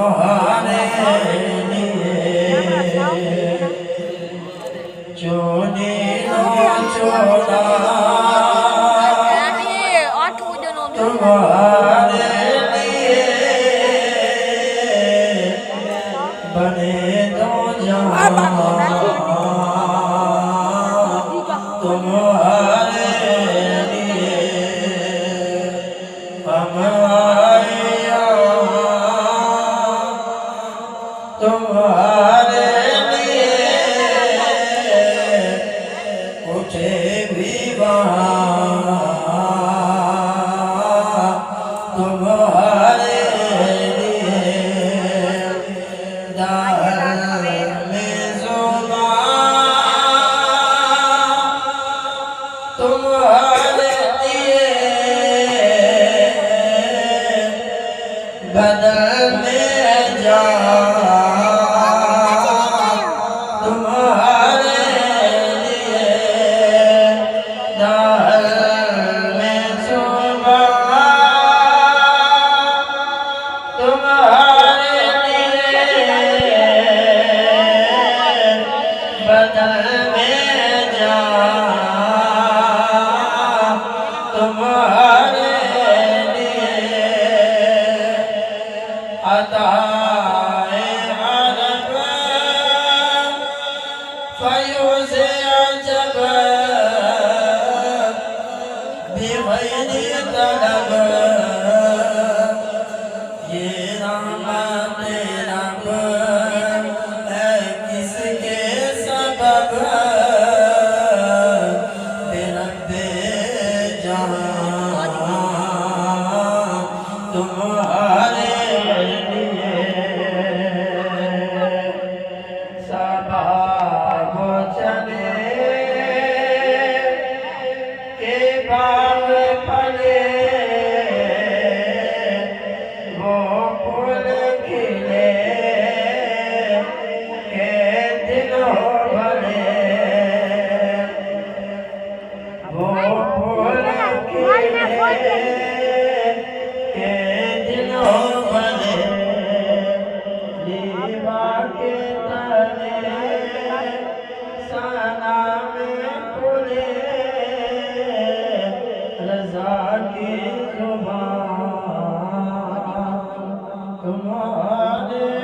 तुम्हारे लिए चोरी नो छोड़ा तुम्हारे लिए बने दो जहां तुम्हारे लिए हम आए तुम्हारे लिए उठे भी वहाँ तुम्हारे लिए दाल में ज़ुबान तुम्हारे लिए बदल में जा तुम्हारे लिए दाल में ज़ुबान तुम्हारे लिए बदल में जा तुम्हारे लिए अताए अरब फयूज़ अजब बिग़ैरी तलब ये रहमत रब है किसके सबब बेरब्बे जहां तुम्हारे लिए सबा वो चले के बाग फले वो फूल खिले के दिल भरे वो फूल खिले के दिल भरे दीवा के तले सना में खुले रज़ा की ज़ुबान तुम्हारे